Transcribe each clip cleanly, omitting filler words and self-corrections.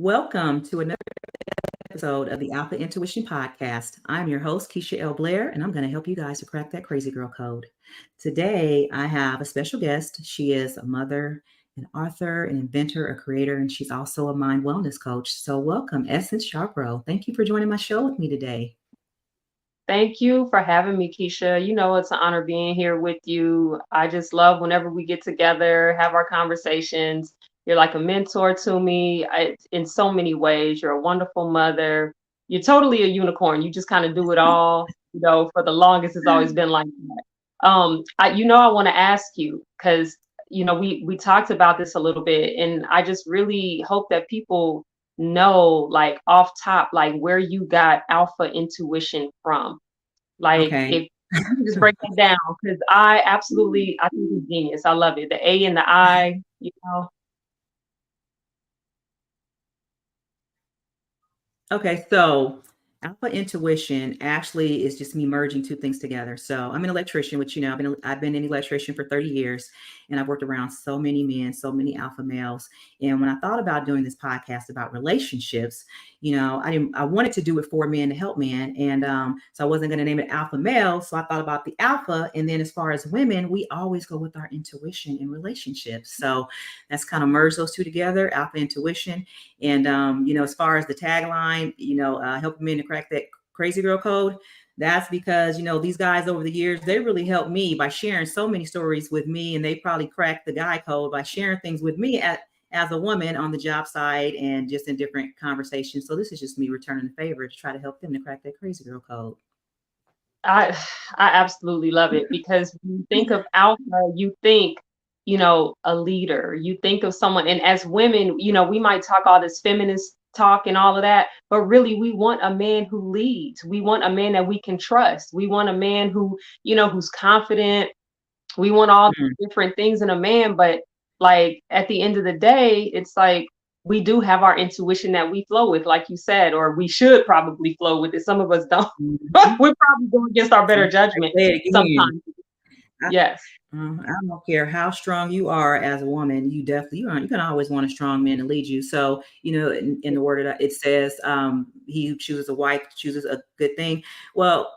Welcome to another episode of the Alpha Intuition Podcast. I'm your host, Keisha L. Blair, and I'm going to help you guys to crack that crazy girl code. Today, I have a special guest. She is a mother, an author, an inventor, a creator, and she's also a mind wellness coach. So, welcome, Essence Yarbrough. Thank you for joining my show with me today. Thank you for having me, Keisha. You know, it's an honor being here with you. I just love whenever we get together, have our conversations. You're like a mentor to me in so many ways. You're a wonderful mother. You're totally a unicorn. You just kind of do it all. For the longest, it's always been like that. I want to ask you because we talked about this a little bit, and I just really hope that people know, like off top, like where you got alpha intuition from. Like Okay. if you can just break that down, because I think it's genius. I love it. The A and the I. Okay, so alpha intuition actually is just me merging two things together. So I'm an electrician, which I've been an electrician for 30 years, and I've worked around so many men, so many alpha males. And when I thought about doing this podcast about relationships, I wanted to do it for men to help men, and so I wasn't going to name it alpha male. So I thought about the alpha, and then as far as women, we always go with our intuition in relationships. So that's kind of merge those two together, alpha intuition. And as far as the tagline, helping men to crack that crazy girl code, that's because these guys over the years, they really helped me by sharing so many stories with me, and they probably cracked the guy code by sharing things with me as a woman on the job site and just in different conversations. So this is just me returning the favor to try to help them to crack that crazy girl code. I I absolutely love it, because when you think of alpha, you think, a leader. You think of someone, and as women, we might talk all this feminist talk and all of that, but really we want a man who leads. We want a man that we can trust. We want a man who's confident. We want all Mm. these different things in a man, but like at the end of the day, it's like we do have our intuition that we flow with, like you said, or we should probably flow with it. Some of us don't. Mhm. We're probably going against our better I judgment say it again. sometimes. Yes. I don't care how strong you are as a woman, you're gonna always want a strong man to lead you. So, in the word it says, he who chooses a wife chooses a good thing. Well,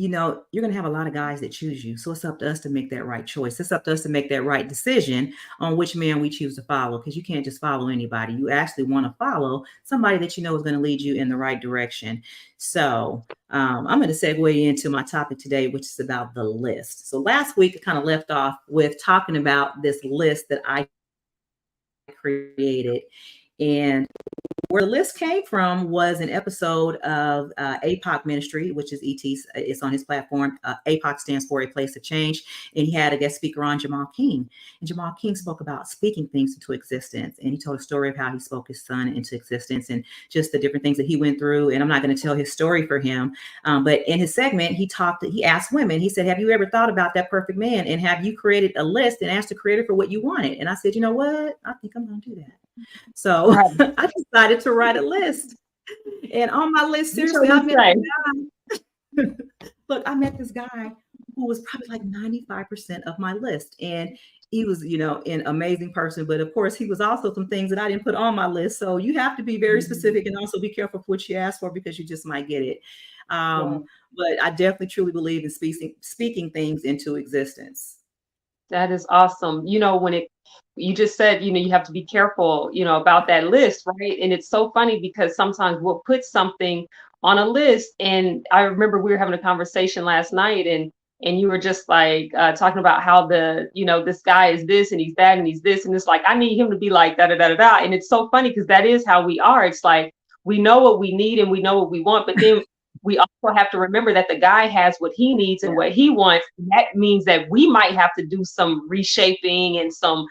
you're gonna have a lot of guys that choose you. So it's up to us to make that right choice. It's up to us to make that right decision on which man we choose to follow, because you can't just follow anybody. You actually want to follow somebody that you know is going to lead you in the right direction. So I'm going to segue into my topic today, which is about the list. So last week, I kind of left off with talking about this list that I created. And where the list came from was an episode of APOC Ministry, which is ET's. It's on his platform. APOC stands for A Place of Change. And he had a guest speaker on, Jamal King. And Jamal King spoke about speaking things into existence. And he told a story of how he spoke his son into existence and just the different things that he went through. And I'm not going to tell his story for him. But in his segment, he asked women, he said, have you ever thought about that perfect man? And have you created a list and asked the creator for what you wanted? And I said, you know what? I think I'm going to do that. So Right. I decided to write a list. And on my list, What your seriously, I list met say? this guy. Look, I met this guy who was probably like 95% of my list. And he was, an amazing person. But of course, he was also some things that I didn't put on my list. So you have to be very specific and also be careful for what you ask for, because you just might get it. Yeah. But I definitely truly believe in speaking things into existence. That is awesome. You just said, you have to be careful, about that list, right? And it's so funny because sometimes we'll put something on a list. And I remember we were having a conversation last night, and you were just like talking about how this guy is this and he's that and he's this. And it's like, I need him to be like da da da da da. And it's so funny because that is how we are. It's like we know what we need and we know what we want, but then we also have to remember that the guy has what he needs and what he wants. And that means that we might have to do some reshaping and so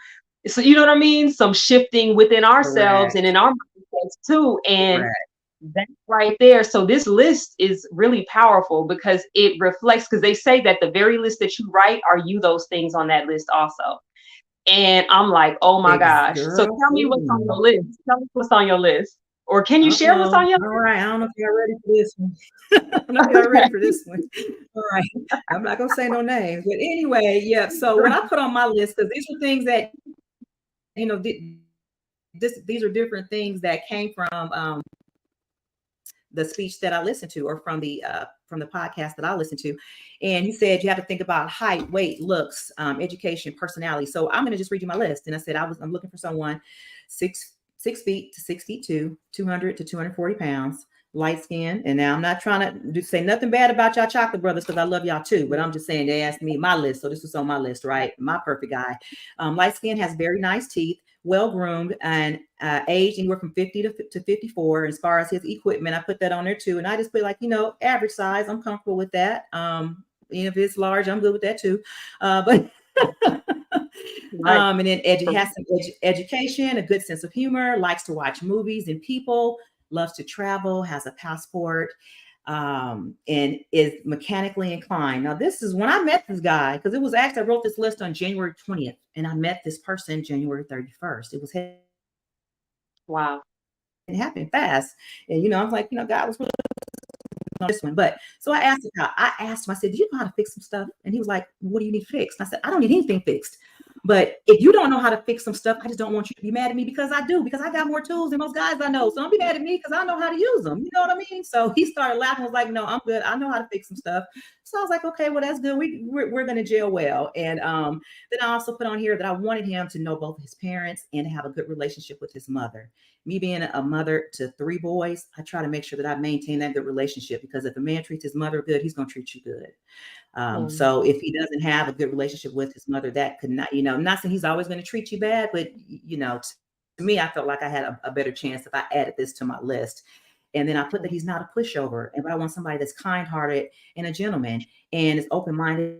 you know what I mean? Some shifting within ourselves and Correct. in our mindsets too. And Correct. that's right there. So this list is really powerful because it reflects, because they say that the very list that you write, are you those things on that list also? And I'm like, oh my gosh. So Girl, tell me what's on your please. list. Tell me what's on your list. Or can you share what's Uh-oh. on your All list? right. I don't know if y'all ready for this one. I don't know if y'all ready for this one. All right. I'm not gonna say no names. But anyway, yeah. So what I put on my list, because these are things that, these are different things that came the speech that I listened to, or from the podcast that I listened to. And he said you have to think about height, weight, looks, education, personality. So I'm going to just read you my list. And I said I'm looking for someone 6 feet to 6'2", 200 to 240 pounds, light skin. And now I'm not trying to say nothing bad about y'all chocolate brothers, because I love y'all too. But I'm just saying they asked me my list, so this was on my list, right? My perfect guy. Light skin, has very nice teeth, well groomed, and age anywhere from 50 to 54. As far as his equipment, I put that on there too. And I just put like, average size. I'm comfortable with that. If it's large, I'm good with that too. But Right. and then has some education, a good sense of humor, likes to watch movies and people, loves to travel, has a passport, and is mechanically inclined. Now, this is when I met this guy, because it was actually, I wrote this list on January 20th, and I met this person January 31st. Wow. It happened fast. And, I was like, God was really on this one. But so I asked him, I said, do you know how to fix some stuff? And he was like, what do you need fixed? And I said, I don't need anything fixed. But if you don't know how to fix some stuff, I just don't want you to be mad at me, because I do, because I got more tools than most guys I know. So don't be mad at me, because I know how to use them. You know what I mean? So he started laughing, was like, no, I'm good. I know how to fix some stuff. So I was like, okay, well, that's good. We're going to gel well. And then I also put on here that I wanted him to know both his parents and to have a good relationship with his mother. Me being a mother to 3 boys, I try to make sure that I maintain that good relationship, because if a man treats his mother good, he's going to treat you good. So if he doesn't have a good relationship with his mother, that could not, not saying he's always going to treat you bad, but to me, I felt like I had a better chance if I added this to my list. And then I put that he's not a pushover, and I want somebody that's kind-hearted and a gentleman and is open-minded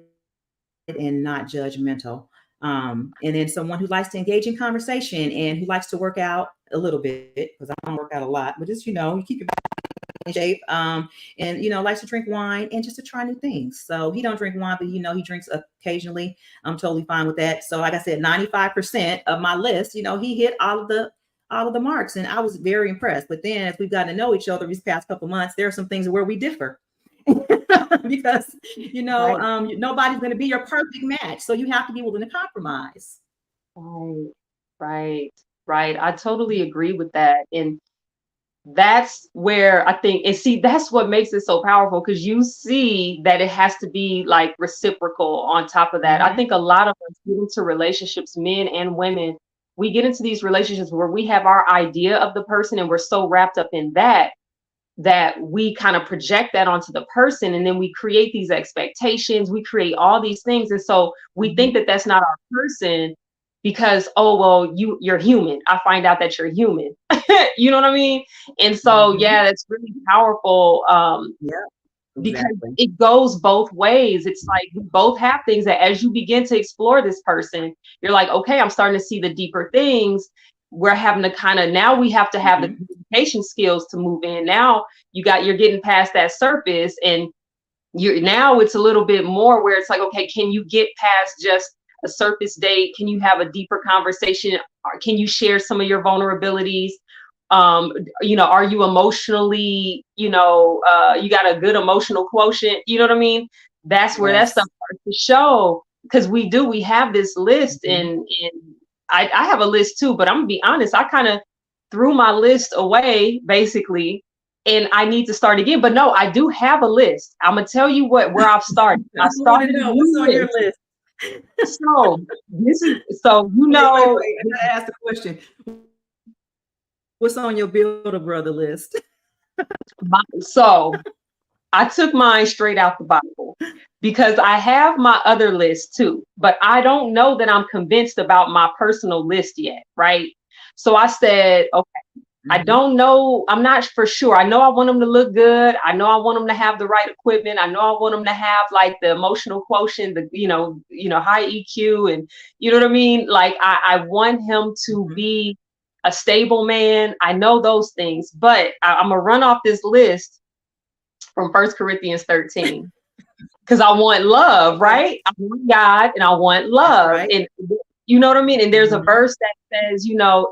and not judgmental. And then someone who likes to engage in conversation and who likes to work out a little bit, because I don't work out a lot, but just, you keep your body in shape, and, likes to drink wine and just to try new things. So he don't drink wine, but, he drinks occasionally. I'm totally fine with that. So like I said, 95% of my list, he hit all of the marks, and I was very impressed. But then as we've gotten to know each other these past couple months, there are some things where we differ. Because Right. nobody's going to be your perfect match, so you have to be willing to compromise. Right. I totally agree with that. And that's where I think, and see, that's what makes it so powerful, because you see that it has to be like reciprocal on top of that. I think a lot of us get into relationships, men and women, we get into these relationships where we have our idea of the person, and we're so wrapped up in that we kind of project that onto the person, and then we create these expectations, we create all these things, and so we think that that's not our person, because, oh well, you're human. I find out that you're human. You know what I mean? And so yeah, that's really powerful, Yeah, because exactly. it goes both ways. It's like we both have things that as you begin to explore this person, you're like, okay, I'm starting to see the deeper things. We're having to kind of, now we have to have the communication skills to move in. Now you're getting past that surface, and now it's a little bit more where it's like, okay, can you get past just a surface date? Can you have a deeper conversation? Or can you share some of your vulnerabilities? Are you emotionally, you got a good emotional quotient? You know what I mean? That's where that Yes. stuff starts to show, because we have this list, and I have a list too, but I'm gonna be honest, I kind of threw my list away basically, and I need to start again. But no, I do have a list. I'm gonna tell you where I've started. I I want to started a know what's new on your list. list. So this is so Wait. I gotta ask the question. What's on your Builder Brother list? so I took mine straight out the Bible, because I have my other list too, but I don't know that I'm convinced about my personal list yet, right? So I said, okay, I don't know. I'm not for sure. I know I want them to look good. I know I want them to have the right equipment. I know I want them to have like the emotional quotient, the high EQ, and you know what I mean? Like I want him to be a stable man. I know those things, but I'm gonna run off this list from 1 Corinthians 13, because I want love, right? I want God and I want love. Right. And you know what I mean? And there's a verse that says,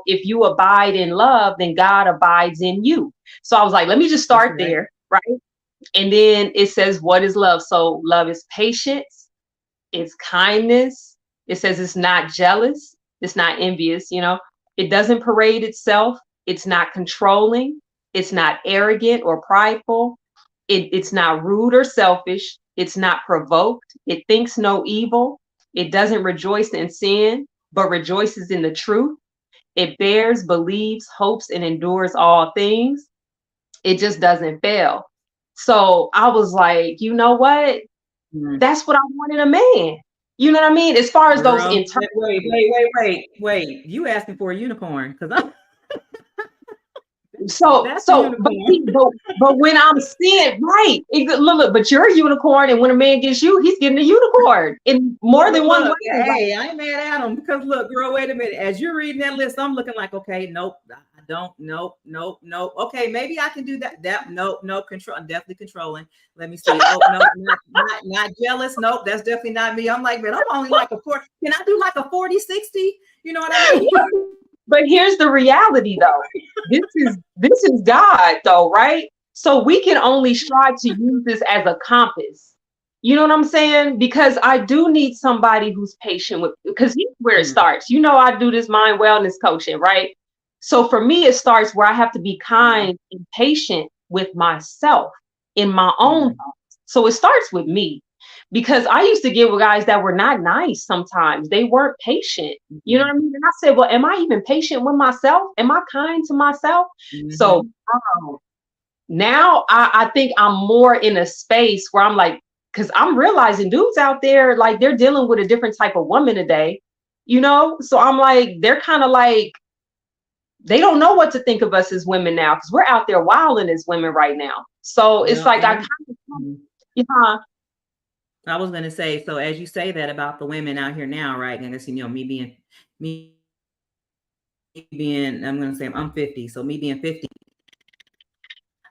if you abide in love, then God abides in you. So I was like, let me just start there, right? And then it says, what is love? So love is patience, it's kindness. It says it's not jealous, it's not envious, It doesn't parade itself. It's not controlling. It's not arrogant or prideful. It's not rude or selfish. It's not provoked. It thinks no evil. It doesn't rejoice in sin, but rejoices in the truth. It bears, believes, hopes, and endures all things. It just doesn't fail. So I was like, you know what? Mm. That's what I want in a man. You know what I mean? As far as those Girl, internal. wait. You asking for a unicorn? Because I'm So, that's the so, but, unicorn. but when I'm seeing, right, look, but you're a unicorn, and when a man gets you, he's getting a unicorn in more than one way. Right? Hey, I ain't mad at him because look, girl, wait a minute. As you're reading that list, I'm looking like, okay, nope, I don't, nope. Okay, maybe I can do that. Nope, control. I'm definitely controlling. Let me see. Oh, no, not jealous. Nope, that's definitely not me. I'm like, man, I'm only like a 40. Can I do like a 40-60? You know what I mean? But here's the reality, though. This is God, though, right? So we can only strive to use this as a compass. You know what I'm saying? Because I do need somebody who's patient with, because here's where it starts. You know, I do this mind wellness coaching, right? So for me, it starts where I have to be kind and patient with myself in my own thoughts. So it starts with me, because I used to get with guys that were not nice sometimes. They weren't patient. You know what I mean? And I said, well, am I even patient with myself? Am I kind to myself? So now I think I'm more in a space where I'm like, because I'm realizing dudes out there, like, they're dealing with a different type of woman today, you know? So I'm like, they're kind of like, they don't know what to think of us as women now, because we're out there wilding as women right now. So it's like, I kind of, yeah. I was going to say, so as you say that about the women out here now, right? And I guess, you know, me being, I'm going to say I'm 50. So me being 50,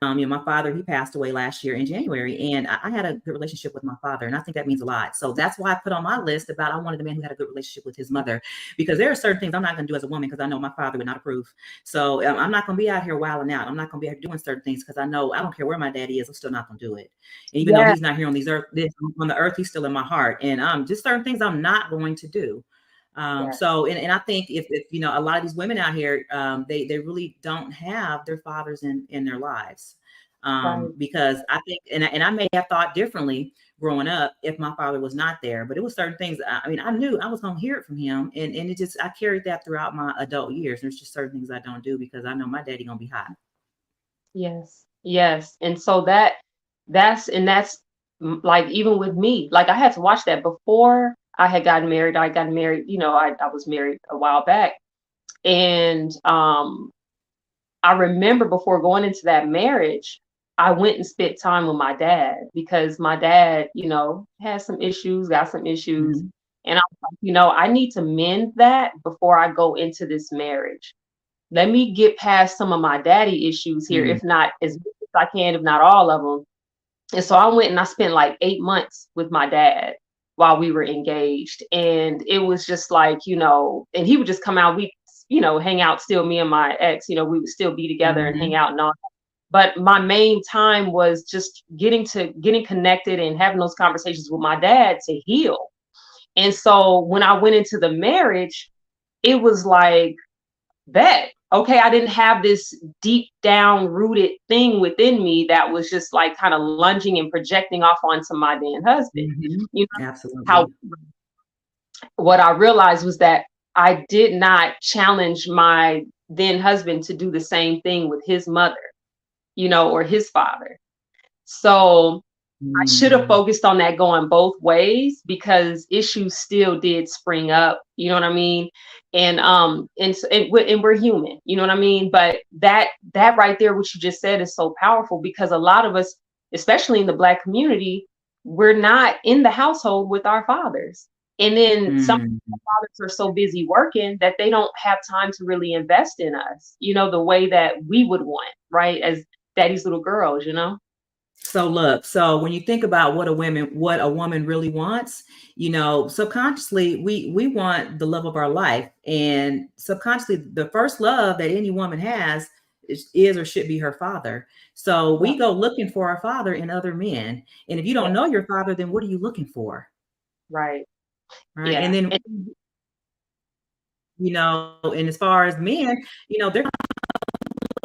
you know, my father, he passed away last year in January, and I had a good relationship with my father, and I think that means a lot. So that's why I put on my list about I wanted a man who had a good relationship with his mother, because there are certain things I'm not going to do as a woman because I know my father would not approve. So I'm not going to be out here wilding out. I'm not going to be out here doing certain things because I know I don't care where my daddy is, I'm still not going to do it. And even though he's not here on on the earth, he's still in my heart, and just certain things I'm not going to do. So, and I think if you know, a lot of these women out here, they really don't have their fathers in their lives. Because I think, and I may have thought differently growing up if my father was not there, but it was certain things. I mean, I knew I was going to hear it from him, and it just, I carried that throughout my adult years. There's just certain things I don't do because I know my daddy going to be hot. Yes. And so that's like, even with me, like, I had to watch that before I had gotten married. I got married, you know, I was married a while back. And I remember before going into that marriage, I went and spent time with my dad, because my dad, you know, has some issues, got some issues. Mm-hmm. And I was like, you know, I need to mend that before I go into this marriage. Let me get past some of my daddy issues here, if not as much as I can, if not all of them. And so I went and I spent like 8 months with my dad while we were engaged. And it was just like, you know, and he would just come out, we, you know, hang out still, me and my ex, you know, we would still be together and hang out and all. But my main time was just getting connected and having those conversations with my dad to heal. And so when I went into the marriage, it was like, that, okay, I didn't have this deep down rooted thing within me that was just like kind of lunging and projecting off onto my then husband. You know, Absolutely. how what I realized was that I did not challenge my then husband to do the same thing with his mother, you know, or his father. So I should have focused on that going both ways, because issues still did spring up, you know what I mean? And we're human, you know what I mean? But that right there, what you just said, is so powerful, because a lot of us, especially in the Black community, we're not in the household with our fathers. And then some fathers are so busy working that they don't have time to really invest in us, you know, the way that we would want, right? As daddy's little girls, you know? So look, so when you think about what a woman really wants, you know, subconsciously we want the love of our life, and subconsciously the first love that any woman has is or should be her father. So we go looking for our father in other men, and if you don't know your father, then what are you looking for? Right. Right. Yeah. And then And as far as men, they're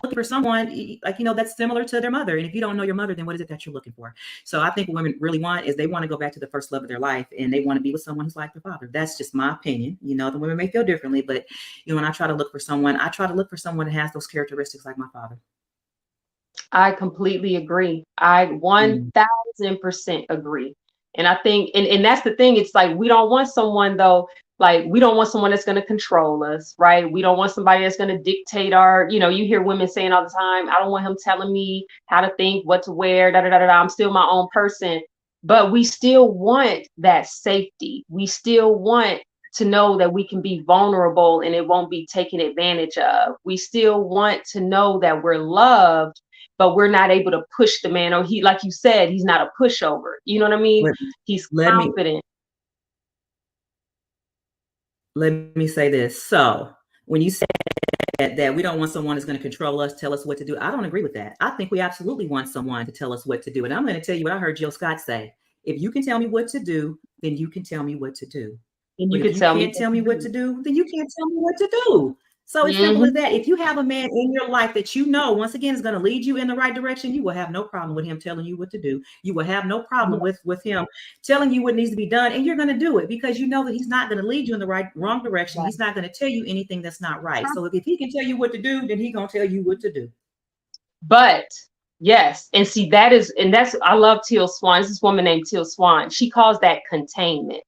looking for someone like, that's similar to their mother. And if you don't know your mother, then what is it that you're looking for? So I think what women really want is they want to go back to the first love of their life, and they want to be with someone who's like their father. That's just my opinion. The women may feel differently, but when I try to look for someone, I try to look for someone that has those characteristics like my father. I completely agree. I Mm. 1000% agree. And I think, and that's the thing. It's like, we don't want someone though, like we don't want someone that's going to control us, right? We don't want somebody that's going to dictate our, you hear women saying all the time, I don't want him telling me how to think, what to wear, da da da da. I'm still my own person. But we still want that safety. We still want to know that we can be vulnerable and it won't be taken advantage of. We still want to know that we're loved, but we're not able to push the man, or he, like you said, he's not a pushover. You know what I mean? Let, He's let me confident. let me say this. So when you say that we don't want someone that's going to control us, tell us what to do, I don't agree with that. I think we absolutely want someone to tell us what to do. And I'm going to tell you what I heard Jill Scott say. If you can tell me what to do, then you can tell me what to do. And But you if could you tell me can't what tell to me what do. to do, then you can't tell me what to do. So it's simple as Mm-hmm. that. If you have a man in your life that once again, is going to lead you in the right direction, you will have no problem with him telling you what to do. You will have no problem with him telling you what needs to be done, and you're going to do it because you know that he's not going to lead you in the wrong direction. He's not going to tell you anything that's not right. So if he can tell you what to do, then he's going to tell you what to do. But yes, and see, that's I love Teal Swan. This woman named Teal Swan. She calls that containment.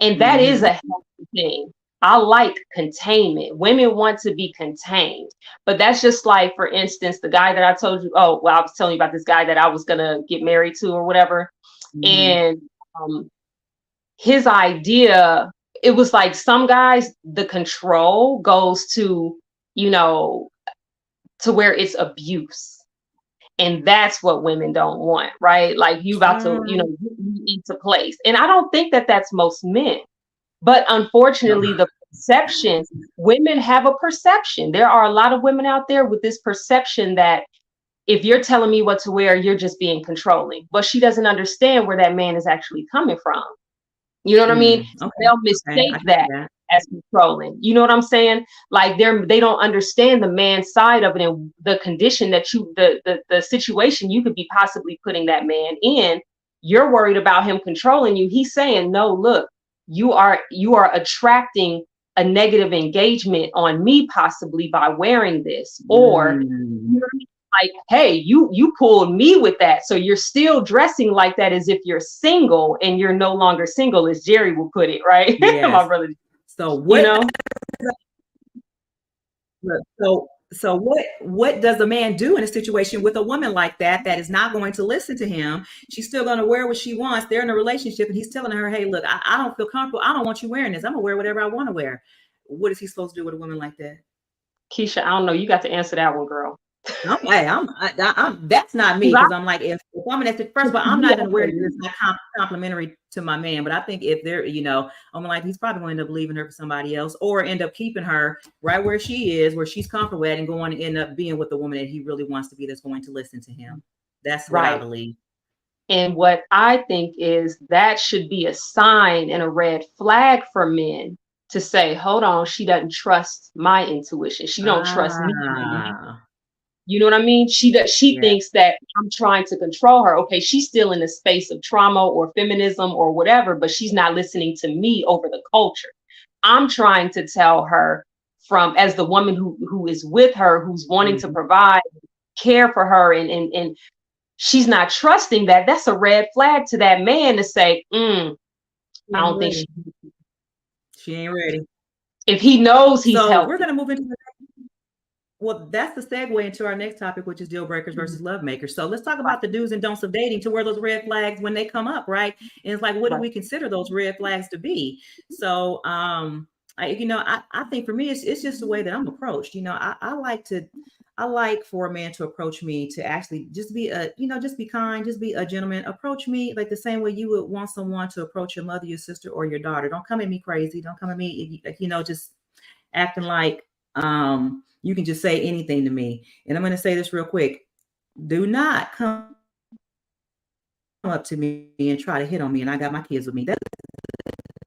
And that is Mm-hmm. a healthy thing. I like containment. Women want to be contained. But that's just like, for instance, the guy that I told you, oh, well, I was telling you about this guy that I was going to get married to or whatever. Mm-hmm. And his idea, it was like some guys, the control goes to, you know, to where it's abuse. And that's what women don't want, right? Like you about to, get me into place. And I don't think that that's most men. But No. unfortunately, the perception, women have a perception. There are a lot of women out there with this perception that if you're telling me what to wear, you're just being controlling. But she doesn't understand where that man is actually coming from. You know what I mean? So Okay. they'll Okay. I mistake can see that that. as controlling. You know what I'm saying? Like they don't understand the man's side of it and the condition that the situation you could be possibly putting that man in. You're worried about him controlling you. He's saying, no, look, you are attracting a negative engagement on me possibly by wearing this. Or Mm. you know what I mean? Like, hey, you pulled me with that. So you're still dressing like that as if you're single and you're no longer single, as Jerry will put it, right? My Yes. brother, So you what? know? So what does a man do in a situation with a woman like that is not going to listen to him? She's still going to wear what she wants. They're in a relationship, and he's telling her, "Hey, look, I don't feel comfortable. I don't want you wearing this. I'm gonna wear whatever I want to wear." What is he supposed to do with a woman like that? Keisha, I don't know. You got to answer that one, girl. That's not me 'Cause because I'm like, if I'm in first of all, I'm not yeah, going to wear this. It's not complimentary to my man. But I think if they're, I'm like, he's probably going to end up leaving her for somebody else or end up keeping her right where she is, where she's comfortable at, and going to end up being with the woman that he really wants to be that's going to listen to him. That's what I right. believe. And what I think is that should be a sign and a red flag for men to say, hold on, she doesn't trust my intuition. She don't trust me. Ah, You know what I mean? She yeah. thinks that I'm trying to control her. Okay, she's still in a space of trauma or feminism or whatever, but she's not listening to me over the culture. I'm trying to tell her from as the woman who is with her, who's wanting to Mhm. provide care for her, and she's not trusting that. That's a red flag to that man to say, She I ain't don't think ready. She ain't ready. if he knows he's So we're healthy. going to move into Well, that's the segue into our next topic, which is deal breakers Mhm. versus love makers. So let's talk Right, about the do's and don'ts of dating to where those red flags when they come up, right? And it's like, what do right. we consider those red flags to be? So, I think for me, it's just the way that I'm approached. I like for a man to approach me to actually just be just be kind, just be a gentleman. Approach me like the same way you would want someone to approach your mother, your sister, or your daughter. Don't come at me crazy. Don't come at me, just acting like you can just say anything to me. And I'm going to say this real quick. Do not come up to me and try to hit on me and I got my kids with me.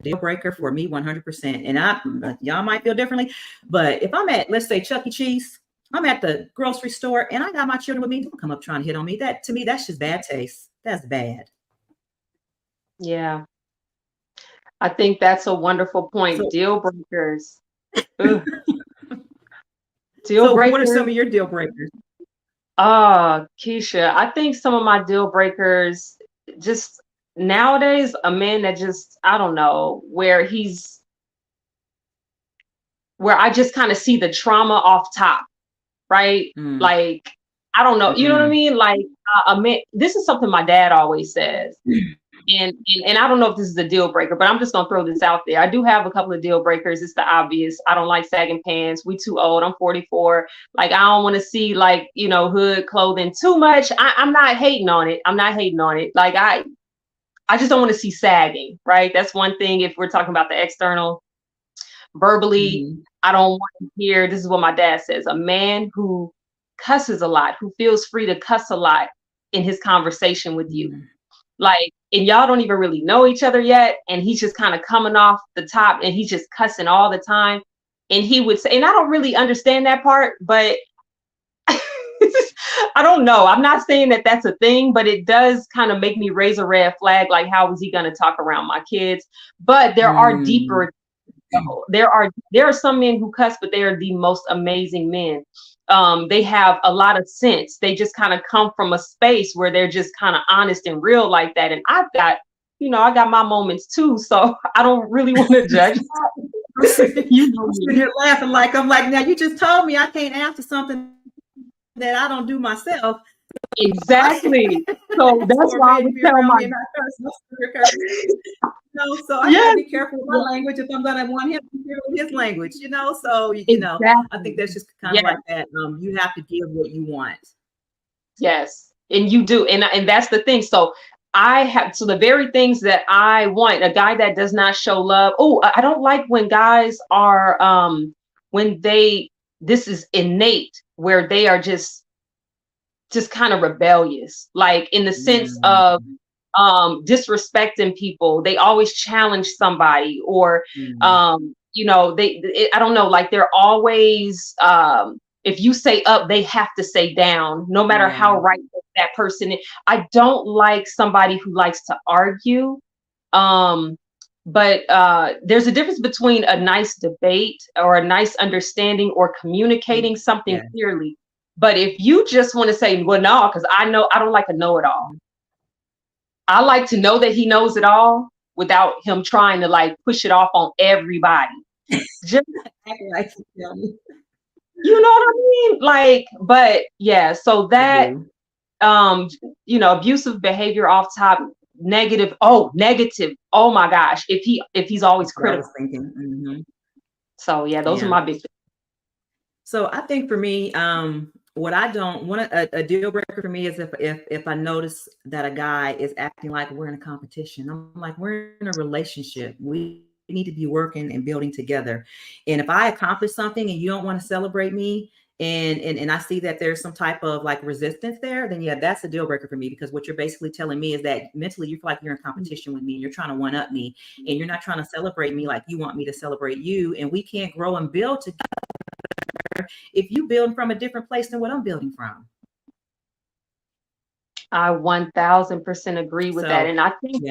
deal breaker for me 100%. And y'all might feel differently, but if I'm at, let's say, Chuck E. Cheese, I'm at the grocery store and I got my children with me, don't come up trying to hit on me. That, to me, that's just bad taste. That's bad. Yeah. I think that's a wonderful point. So, Deal breakers. Ugh. Deal so what are breakers. some of your deal breakers? Keisha, I think some of my deal breakers, just nowadays, a man that just, I don't know, where I just kind of see the trauma off top, right? Mm, Like, I don't know, you know what I mean? Like, a man, this is something my dad always says. And I don't know if this is a deal breaker, but I'm just gonna throw this out there. I do have a couple of deal breakers. It's the obvious. I don't like sagging pants. We too old. I'm 44. Like, I don't want to see, like, hood clothing too much. I'm not hating on it. I'm not hating on it. Like, I just don't want to see sagging, right? That's one thing. If we're talking about the external, verbally, I don't want to hear. This is what my dad says: a man who cusses a lot, who feels free to cuss a lot in his conversation with you. Like, and y'all don't even really know each other yet, and he's just kind of coming off the top and he's just cussing all the time. And he would say, and I don't really understand that part, but I don't know. I'm not saying that that's a thing, but it does kind of make me raise a red flag. Like, how is he going to talk around my kids? But there are deeper. There are some men who cuss, but they are the most amazing men. They have a lot of sense. They just kind of come from a space where they're just kind of honest and real like that. And I got my moments too. So I don't really want to judge that. You're laughing like, I'm like, now you just told me I can't answer something that I don't do myself. Exactly. So that's why I would tell my so I gotta be careful with my language if I'm gonna want him to hear his language, So I think that's just kind of like that. You have to give what you want. Yes, and you do, and that's the thing. So the very things that I want, a guy that does not show love. Oh, I don't like when guys are this is innate, where they are just kind of rebellious, like in the sense of disrespecting people. They always challenge somebody, or I don't know, like they're always if you say up, they have to say down, no matter how right that person is. I don't like somebody who likes to argue. But there's a difference between a nice debate or a nice understanding or communicating something clearly. But if you just want to say, well, no, because I don't like a know-it-all. I like to know that he knows it all without him trying to like push it off on everybody. Just like, you know what I mean? Like, but yeah, so that abusive behavior off top, negative. Oh my gosh. If he's always critical. So yeah, those are my big things. So I think for me, what I don't want a deal breaker for me is if I notice that a guy is acting like we're in a competition. I'm like, we're in a relationship. We need to be working and building together. And if I accomplish something and you don't want to celebrate me, and I see that there's some type of like resistance there, then yeah, that's a deal breaker for me, because what you're basically telling me is that mentally you feel like you're in competition with me and you're trying to one up me, and you're not trying to celebrate me like you want me to celebrate you, and we can't grow and build together if you build from a different place than what I'm building from. I 1000% agree with that. And I think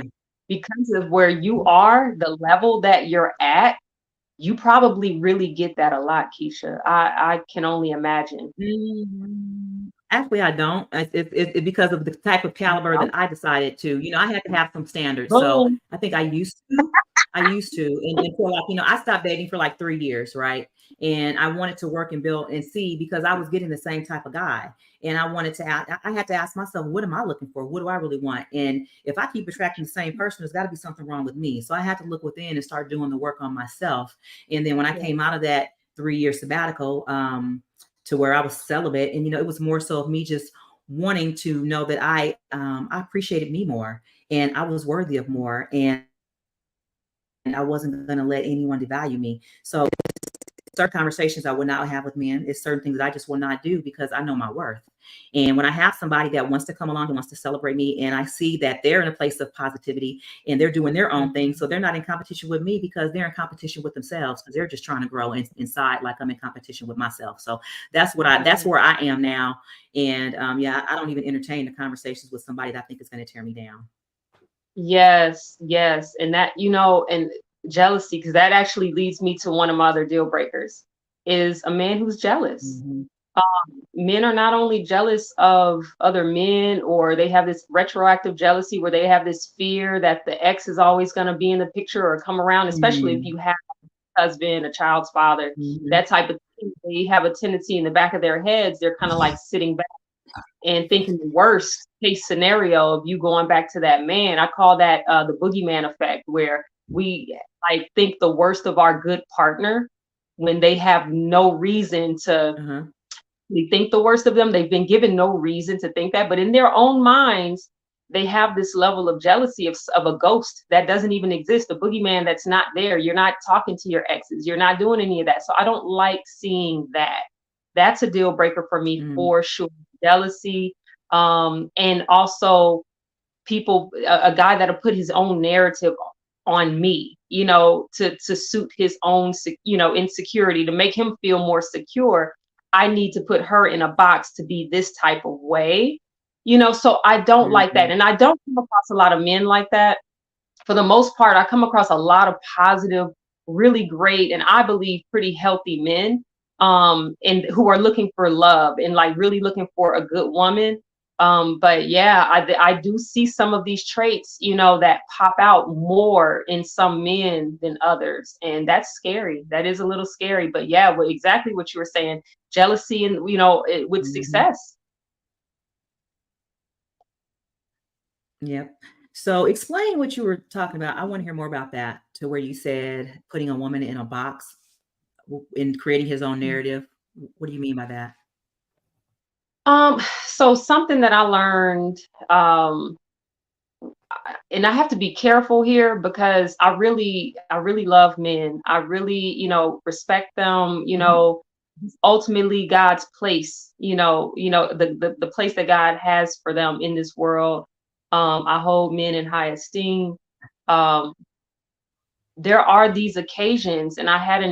because of where you are, the level that you're at, you probably really get that a lot, Keisha. I can only imagine. Actually, I don't. It's because of the type of caliber that I decided to. I had to have some standards. So I think I used to. And so like, I stopped dating for like 3 years, right? And I wanted to work and build and see, because I was getting the same type of guy. And I had to ask myself, what am I looking for? What do I really want? And if I keep attracting the same person, there's got to be something wrong with me. So I had to look within and start doing the work on myself. And then when I came out of that 3-year sabbatical, to where I was celibate, and it was more so of me just wanting to know that I appreciated me more, and I was worthy of more, and I wasn't going to let anyone devalue me. So certain conversations I will not have with men. It's certain things that I just will not do because I know my worth. And when I have somebody that wants to come along and wants to celebrate me, and I see that they're in a place of positivity and they're doing their own thing, so they're not in competition with me because they're in competition with themselves because they're just trying to grow inside like I'm in competition with myself. So that's where I am now. And yeah, I don't even entertain the conversations with somebody that I think is going to tear me down. Yes, yes. And that, and jealousy, because that actually leads me to one of my other deal breakers, is a man who's jealous. Mhm. Men are not only jealous of other men, or they have this retroactive jealousy where they have this fear that the ex is always going to be in the picture or come around, especially if Mm. you have a husband, a child's father, Mhm. that type of thing. They have a tendency in the back of their heads, they're kind of like sitting back and thinking the worst case scenario of you going back to that man. I call that the boogeyman effect, where we like think the worst of our good partner when they have no reason to. Uh-huh. We think the worst of them. They've been given no reason to think that, but in their own minds, they have this level of jealousy of a ghost that doesn't even exist, a boogeyman that's not there. You're not talking to your exes. You're not doing any of that. So I don't like seeing that. That's a deal breaker for me Mm. for sure. Jealousy, and also people, a guy that'll put his own narrative on me, to suit his own, insecurity, to make him feel more secure. I need to put her in a box to be this type of way, so I don't like that. Mhm. And I don't come across a lot of men like that. For the most part, I come across a lot of positive, really great, and I believe pretty healthy men, and who are looking for love and like really looking for a good woman. But yeah, I do see some of these traits, that pop out more in some men than others, and that's scary. That is a little scary. But yeah, exactly what you were saying, jealousy and with Mhm. success. Yep. So explain what you were talking about. I want to hear more about that, to where you said putting a woman in a box and creating his own narrative. What do you mean by that? So something that I learned, um, and I have to be careful here because I really love men. I really, respect them, Mhm. ultimately God's place, the place that God has for them in this world. I hold men in high esteem. Um, there are these occasions, and I've had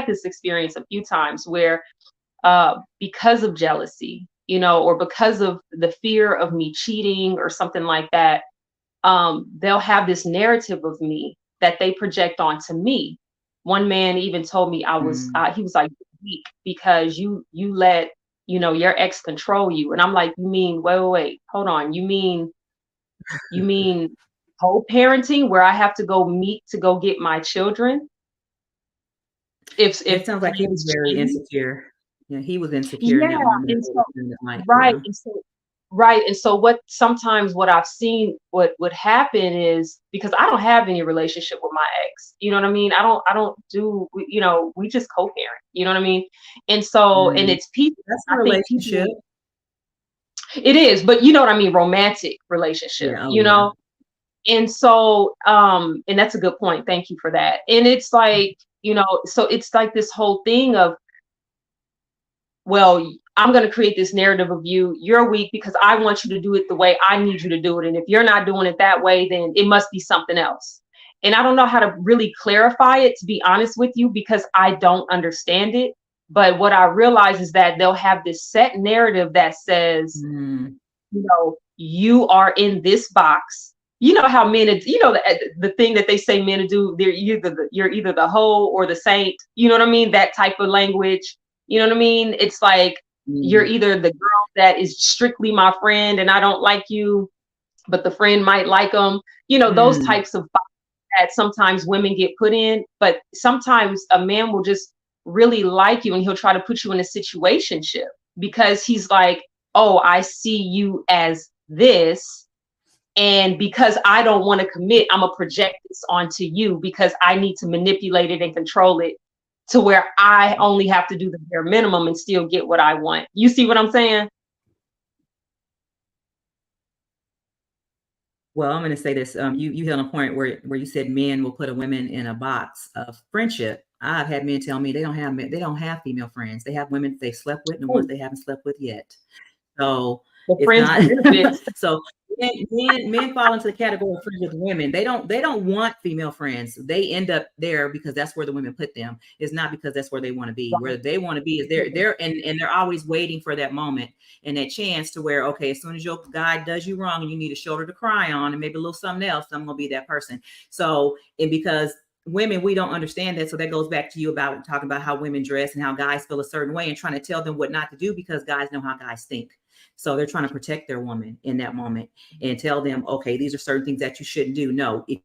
this experience a few times where because of jealousy, or because of the fear of me cheating or something like that, they'll have this narrative of me that they project onto me. One man even told me Mm. he was like, weak because you let, your ex control you. And I'm like, you mean, wait, hold on. You mean co-parenting where I have to go meet to go get my children if It sounds like he was plans very change? insecure. Yeah, he was insecure in Yeah. that moment. And What so, was in that light. right. Yeah. And so what I've seen what would happen is, because I don't have any relationship with my ex, you know what I mean? I don't do, we just co-parent, you know what I mean? And so, and Mm. it's people, That's a I think relationship. people, it is, but you know what I mean? Romantic relationship, Yeah. Oh, yeah. And so, and that's a good point. Thank you for that. And it's like, so it's like this whole thing of, well, I'm going to create this narrative of you. You're weak because I want you to do it the way I need you to do it. And if you're not doing it that way, then it must be something else. And I don't know how to really clarify it, to be honest with you, because I don't understand it. But what I realize is that they'll have this set narrative that says, Mm. you are in this box. You know how men, the thing that they say men to do, you're either the hoe or the saint. You know what I mean? That type of language. You know what I mean? It's like you're Mm. either the girl that is strictly my friend and I don't like you, but the friend might like them. Those Mm. types of boxes that sometimes women get put in. But sometimes a man will just really like you and he'll try to put you in a situationship because he's like, oh, I see you as this. And because I don't want to commit, I'm going to project this onto you because I need to manipulate it and control it to where I only have to do the bare minimum and still get what I want. You see what I'm saying? Well, I'm going to say this. You hit on a point where you said men will put a women in a box of friendship. I've had men tell me they don't have female friends. They have women they slept with and the ones Ooh, they haven't slept with yet. So the it's friends not with benefits. so men fall into the category of friends with women. They don't want female friends. They end up there because that's where the women put them. It's not because that's where they want to be. Where they want to be is they're and they're always waiting for that moment and that chance to where, okay, as soon as your guy does you wrong and you need a shoulder to cry on and maybe a little something else, I'm gonna be that person. So and because women, we don't understand that. So that goes back to you about talking about how women dress and how guys feel a certain way and trying to tell them what not to do because guys know how guys think. So they're trying to protect their woman in that moment and tell them, okay, these are certain things that you shouldn't do. No, if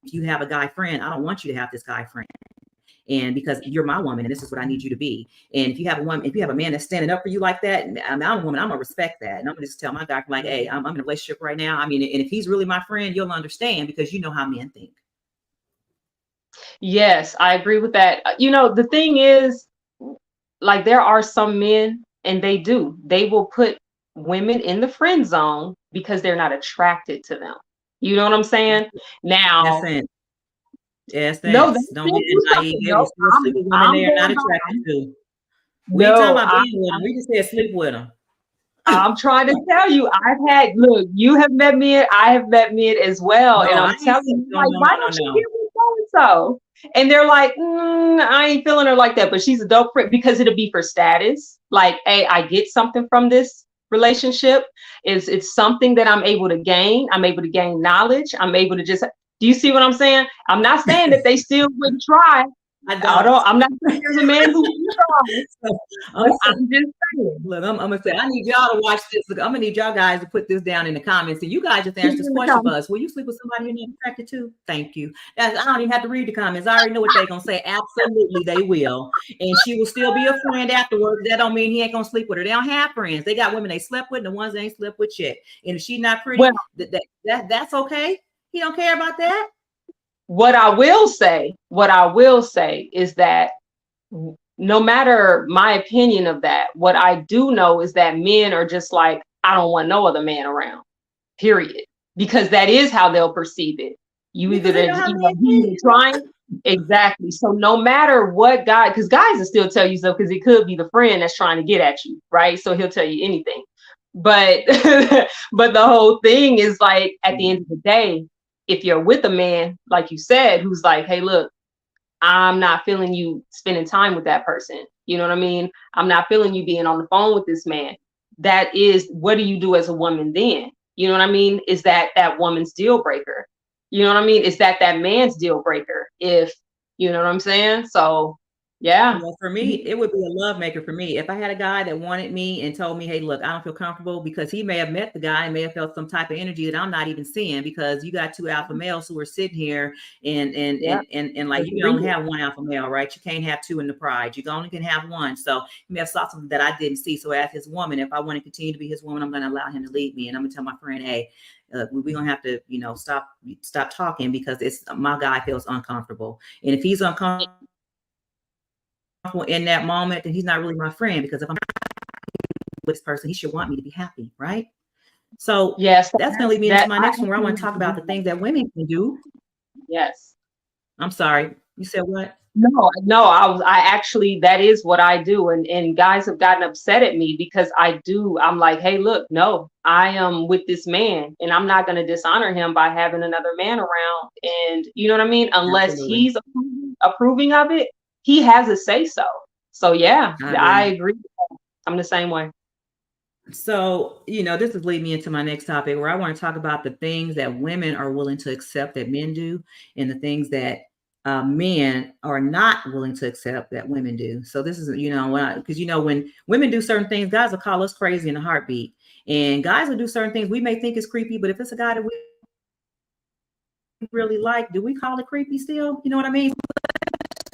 you have a guy friend, I don't want you to have this guy friend. And because you're my woman and this is what I need you to be. And if you have a woman, if you have a man that's standing up for you like that, and I'm a woman, I'm gonna respect that. And I'm gonna just tell my guy, like, hey, I'm in a relationship right now. I mean, and if he's really my friend, you'll understand because you know how men think. Yes, I agree with that. The thing is, like, there are some men, and they will put women in the friend zone because they're not attracted to them. You know what I'm saying? Now, Essence. no, they Essence. Don't still get do naive. something. They will No, still sleep with women I'm they are not going attracted home. to. We ain't talking No, about being with them. We just said sleep with them. I'm trying to tell you, look, you have met men, I have met men as well. And No, I I'm ain't telling saying you, no, like, no, why no, don't no, you no. get with so and so? And they're like, I ain't feeling her like that, but she's a dope friend because it'll be for status. Like, hey, I get something from this relationship. It's something that I'm able to gain. I'm able to gain knowledge. I'm able to just, do you see what I'm saying? I'm not saying that they still wouldn't try. I Although don't. I'm not saying there's a man who would try, So I'm but saying, I'm just saying. look, I'm gonna say I need y'all to watch this. Look, I'm gonna need y'all guys to put this down in the comments, and you guys just Put answer it this in the question for comments. us. Will you sleep with somebody you're not attracted to? Thank you. I don't even have to read the comments. I already know what they're gonna say. Absolutely, they will, and she will still be a friend afterwards. That don't mean he ain't gonna sleep with her. They don't have friends. They got women they slept with, and the ones they ain't slept with yet. And if she's not Well, pretty, that's okay. He don't care about that. what I will say is that no matter my opinion of that, what I do know is that men are just like, I don't want no other man around, period. Because that is how they'll perceive it. You Because either, they know how men he think. either trying. Exactly. So no matter what guy, because guys will still tell you so, because it could be the friend that's trying to get at you, right? So he'll tell you anything. But but the whole thing is like at the end of the day, if you're with a man, like you said, who's like, hey, look, I'm not feeling you spending time with that person. You know what I mean? I'm not feeling you being on the phone with this man. That is, what do you do as a woman then? You know what I mean? Is that woman's deal breaker? You know what I mean? Is that man's deal breaker? If you know what I'm saying? So yeah. Well, for me, it would be a love maker for me. If I had a guy that wanted me and told me, hey, look, I don't feel comfortable because he may have met the guy and may have felt some type of energy that I'm not even seeing because you got two alpha males who are sitting here Yeah. and like you can only have one alpha male, right? You can't have two in the pride. You only can have one. So he may have saw something that I didn't see. So as his woman, if I want to continue to be his woman, I'm going to allow him to lead me. And I'm gonna tell my friend, hey, we're gonna have to, stop talking because it's my guy feels uncomfortable. And if he's uncomfortable in that moment, then he's not really my friend because if I'm with this person, he should want me to be happy, right? So Yes. that's going to lead me into That my I next one where I actually want to talk about the things that women can do. yes. I'm sorry, you said what? No, I actually, that is what I do. And guys have gotten upset at me because I'm like, hey, look, no, I am with this man and I'm not going to dishonor him by having another man around. And you know what I mean? Unless Absolutely, he's approving of it, he has a say so. So yeah, I I agree. agree. I'm the same way. So, this is leading me into my next topic where I want to talk about the things that women are willing to accept that men do and the things that men are not willing to accept that women do. So this is, because, when women do certain things, guys will call us crazy in a heartbeat. And guys will do certain things we may think is creepy, but if it's a guy that we really like, do we call it creepy still? You know what I mean?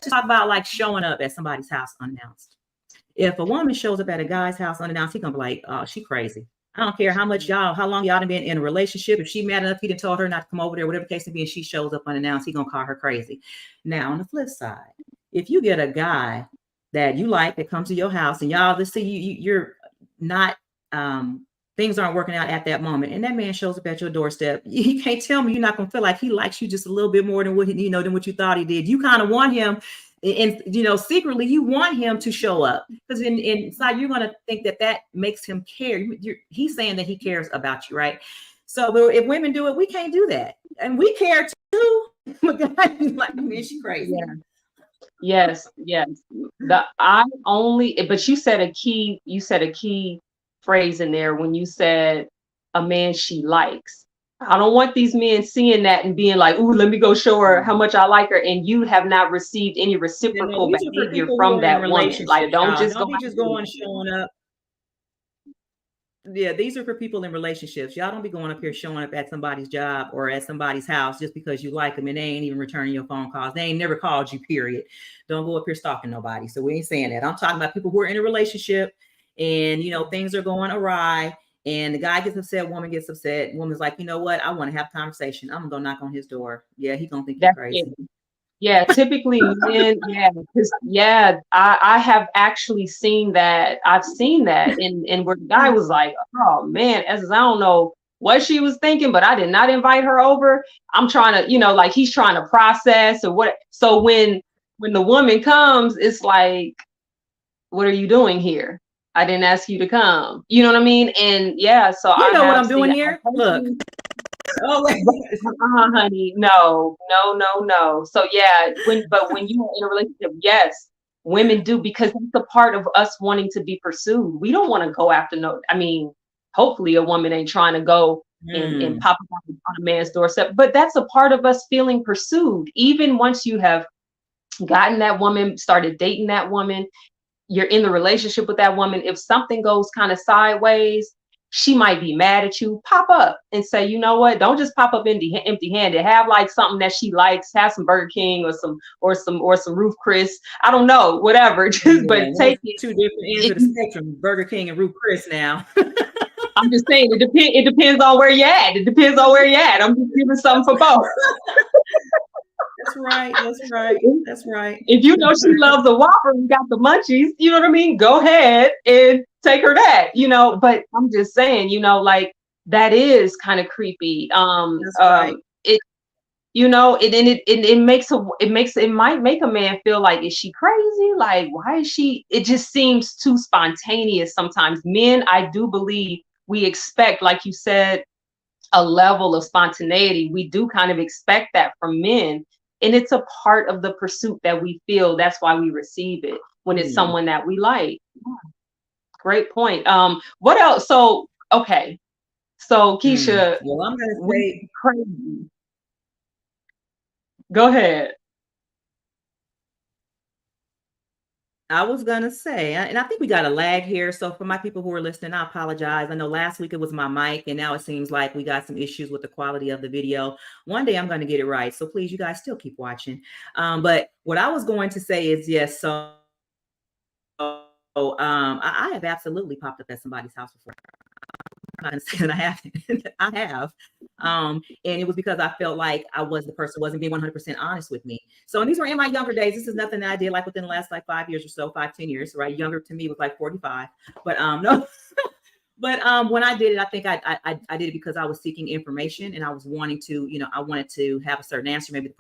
Let's talk about like showing up at somebody's house unannounced. If a woman shows up at a guy's house unannounced, he gonna be like, "Oh, she crazy." I don't care how long y'all done been in a relationship. If she mad enough, he done told her not to come over there, whatever the case may be, and she shows up unannounced, he gonna call her crazy. Now, on the flip side, if you get a guy that you like that comes to your house and y'all, let's see, you're not things aren't working out at that moment, and that man shows up at your doorstep. You can't tell me you're not gonna feel like he likes you just a little bit more than what than what you thought he did. You kind of want him, and secretly you want him to show up, because inside you're gonna think that makes him care. He's saying that he cares about you, right? So if women do it, we can't do that, and we care too. Like, man, she crazy. Yeah. Yes, yes. But you said a key phrase in there when you said a man she likes. I don't want these men seeing that and being like, "Ooh, let me go show her how much I like her," and you have not received any reciprocal behavior from that woman. Like, don't just don't be just going showing up. Yeah, these are for people in relationships. Y'all don't be going up here showing up at somebody's job or at somebody's house just because you like them and they ain't even returning your phone calls. They ain't never called you, period. Don't go up here stalking nobody. So we ain't saying that. I'm talking about people who are in a relationship and, things are going awry and the guy gets upset, woman gets upset. Woman's like, you know what? I want to have a conversation. I'm going to go knock on his door. Yeah, he going to think you're crazy. Yeah, typically men, I have actually seen that. I've seen that and where the guy was like, oh man, I don't know what she was thinking, but I did not invite her over. I'm trying to, like he's trying to process or what. So when the woman comes, it's like, what are you doing here? I didn't ask you to come. You know what I mean? And yeah, so what I'm doing here? Look. Oh, honey, no. So yeah, when you're in a relationship, yes, women do, because it's a part of us wanting to be pursued. We don't want to go after hopefully a woman ain't trying to go and pop up on a man's doorstep, but that's a part of us feeling pursued. Even once you have gotten that woman, started dating that woman, you're in the relationship with that woman, if something goes kind of sideways, she might be mad at you. Pop up and say, you know what? Don't just pop up empty-handed. Have like something that she likes. Have some Burger King or some Ruth Chris. I don't know, whatever. But take it. Two different ends of the spectrum. Burger King and Ruth Chris. Now, I'm just saying it depends on where you're at. It depends on where you're at. I'm just giving something for both. That's right. If you know she loves a Whopper and got the munchies, you know what I mean? Go ahead and take her that, but I'm just saying, like that is kind of creepy. Right. It might make a man feel like, is she crazy? Like, why is she? It just seems too spontaneous sometimes. Men, I do believe we expect, like you said, a level of spontaneity. We do kind of expect that from men. And it's a part of the pursuit that we feel. That's why we receive it when it's someone that we like. Yeah. Great point. What else? So, okay. So, Keisha, well, I'm going to say crazy. Go ahead. I was going to say, and I think we got a lag here. So for my people who are listening, I apologize. I know last week it was my mic, and now it seems like we got some issues with the quality of the video. One day I'm going to get it right. So please, you guys still keep watching. But what I was going to say is, yes. So I have absolutely popped up at somebody's house before. I'm not gonna say that I haven't. I have. And it was because I felt like the person wasn't being 100% honest with me. So, and these were in my younger days. This is nothing that I did like within the last 5 years or so, 10 years, right? Younger to me was like 45. But no. But when I did it, I think I did it because I was seeking information and I was wanting to, I wanted to have a certain answer. Maybe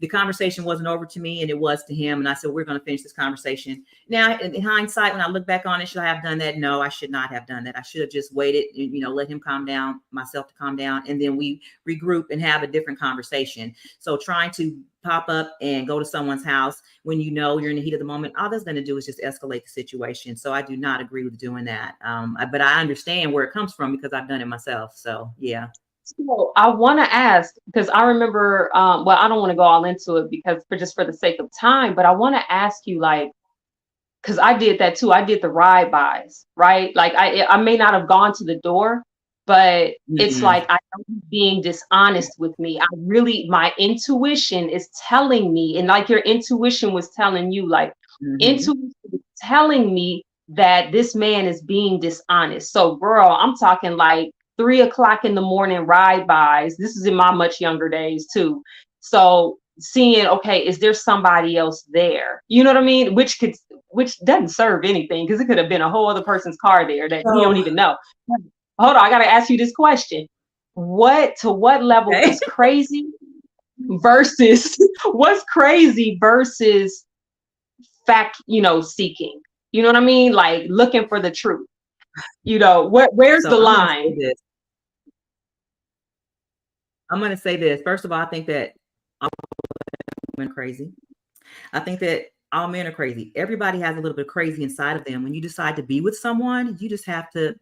the conversation wasn't over to me and it was to him. And I said, we're going to finish this conversation. Now, in hindsight, when I look back on it, should I have done that? No, I should not have done that. I should have just waited and, let him calm down, myself to calm down. And then we regroup and have a different conversation. So trying to pop up and go to someone's house when you're in the heat of the moment, all that's going to do is just escalate the situation. So I do not agree with doing that. But I understand where it comes from because I've done it myself. So yeah. So I want to ask, because I remember, I don't want to go all into it because for the sake of time, but I want to ask you, like, because I did that too. I did the ride-bys, right? Like I may not have gone to the door, but it's like I know he's being dishonest with me. My intuition is telling me, and like your intuition was telling you, like intuition is telling me that this man is being dishonest. So, girl, I'm talking like 3 o'clock in the morning ride-bys. This is in my much younger days too. So seeing, okay, is there somebody else there? You know what I mean? Which doesn't serve anything because it could have been a whole other person's car there that he don't even know. hold on, I gotta ask you this question. What level Okay. is crazy versus what's crazy versus fact, seeking? You know what I mean? Like looking for the truth. Where's So the I'm going to say line? this. I'm going to say this. First of all, I think that all women are crazy. I think that all men are crazy. Everybody has a little bit of crazy inside of them. When you decide to be with someone, you just have to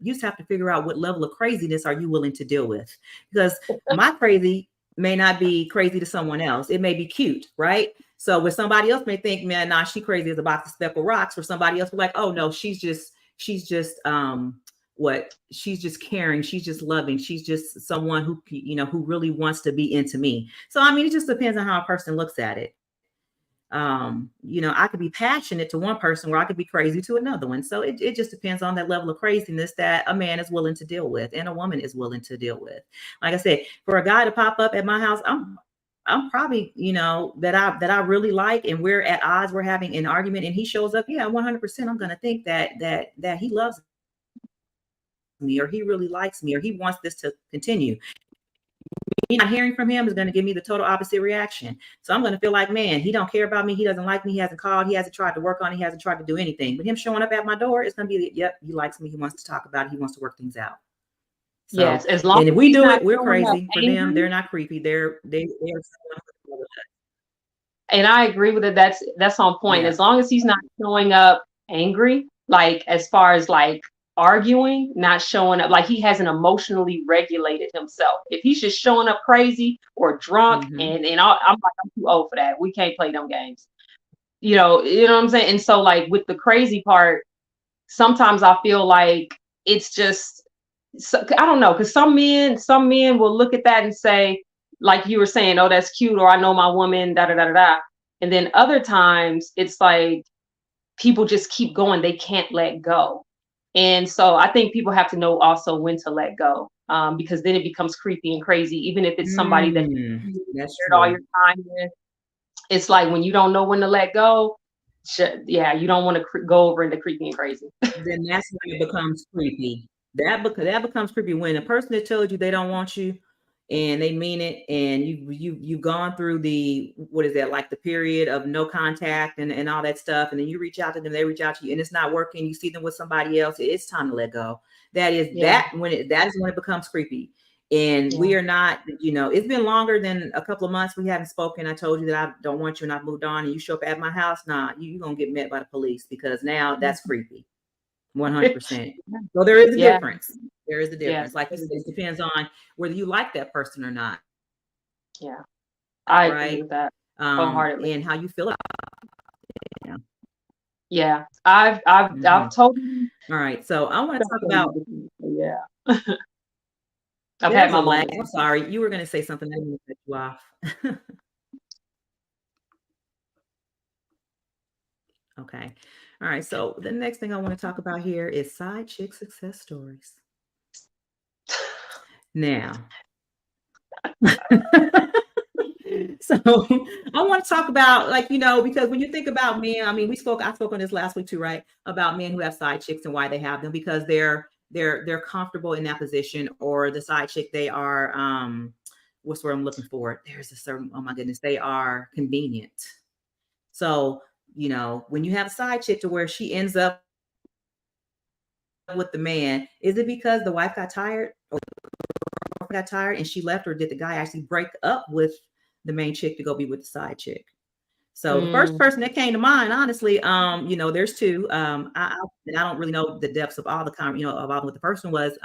figure out what level of craziness are you willing to deal with. Because my crazy may not be crazy to someone else. It may be cute, right? So where somebody else may think, man, nah, she crazy as a box of speckled rocks, or somebody else be like, oh no, she's just caring, she's just loving, she's just someone who really wants to be into me. So I mean, it just depends on how a person looks at it. I could be passionate to one person where I could be crazy to another one. So it just depends on that level of craziness that a man is willing to deal with and a woman is willing to deal with. Like I said, for a guy to pop up at my house, I'm probably, that I really like, and we're at odds, we're having an argument, and he shows up, yeah, 100%. I'm gonna think that he loves me, or he really likes me, or he wants this to continue. Me not hearing from him is going to give me the total opposite reaction. So I'm going to feel like, man, he don't care about me. He doesn't like me. He hasn't called. He hasn't tried to work on it. He hasn't tried to do anything. But him showing up at my door, it's going to be, yep, he likes me. He wants to talk about it. He wants to work things out. So, Yes, as long and if as we he's do not it, we're showing up crazy. For them, angry. they're not creepy. They're And I agree with it. That's on point. yeah. As long as he's not showing up angry, like as far as like arguing, not showing up like he hasn't emotionally regulated himself. If he's just showing up crazy or drunk, Mm-hmm. I'm like, I'm too old for that. We can't play them games. You know what I'm saying? And so like with the crazy part, sometimes I feel like it's just I don't know, because some men will look at that and say, like you were saying, oh, that's cute, or I know my woman, da da da da da. And then other times it's like people just keep going, they can't let go. And so I think people have to know also when to let go, because then it becomes creepy and crazy, even if it's somebody that you That's shared all true. your time with. It's like when you don't know when to let go, yeah, you don't want to go over into creepy and crazy. Then that's when it becomes creepy. That becomes creepy when a person that told you they don't want you and they mean it, and you've gone through the, what is that, like the period of no contact and all that stuff, and then you reach out to them, they reach out to you, and it's not working. You see them with somebody else. It's time to let go. Yeah, That is when it becomes creepy. And yeah. we are not, it's been longer than a couple of months. We haven't spoken. I told you that I don't want you and I've moved on, and you show up at my house. Nah, you're going to get met by the police, because now that's creepy. 100%. So there is a Yeah, difference. There is a yes, difference. Like you said, it depends on whether you like that person or not, yeah. I agree right? with that wholeheartedly. And how you feel about it. Yeah, I've Mhm. totally All right. So I want to talk separated about, the two. Yeah, I've had there's a my lag. moments. I'm sorry. You were going to say something. I didn't mean to cut you off. Okay. All right. So the next thing I want to talk about here is side chick success stories. Now, so I want to talk about, like, because when you think about men, I mean, I spoke on this last week too, right? About men who have side chicks and why they have them, because they're comfortable in that position, or the side chick, they are, what's the word I'm looking for? There's a certain, oh my goodness, they are convenient. So, when you have a side chick to where she ends up with the man, is it because the wife got tired, and she left, or did the guy actually break up with the main chick to go be with the side chick? So the first Mm, person that came to mind, honestly, there's two. I don't really know the depths of all of all what the person was.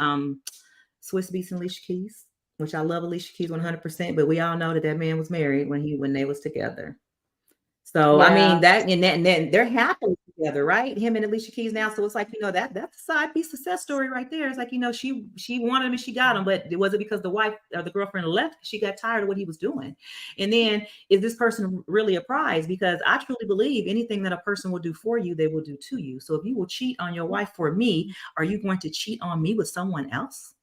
Swiss Beats and Alicia Keys, which I love Alicia Keys 100%, but we all know that man was married when they was together. So I mean yeah. and then they're happily together, right? Him and Alicia Keys now. So it's like, that's a side piece success story right there. It's like, she wanted him and she got him, but it wasn't because the wife or the girlfriend left. She got tired of what he was doing. And then, is this person really a prize? Because I truly believe anything that a person will do for you, they will do to you. So if you will cheat on your wife for me, are you going to cheat on me with someone else?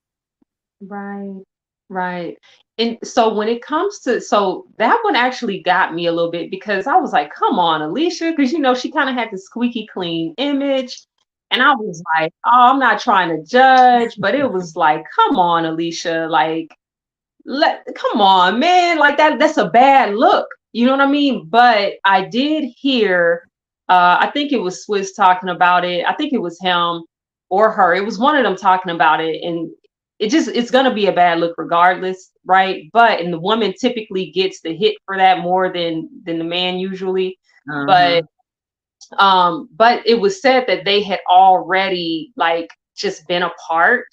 Right, right. And so when it comes to, so that one actually got me a little bit because I was like, come on, Alicia, because she kind of had the squeaky clean image. And I was like, oh, I'm not trying to judge, but it was like, come on, Alicia, like, come on, man, like that's a bad look. You know what I mean? But I did hear, I think it was Swiss talking about it. I think it was him or her. It was one of them talking about it. And it's going to be a bad look regardless, right? And the woman typically gets the hit for that more than the man usually. Uh-huh. But it was said that they had already like just been apart.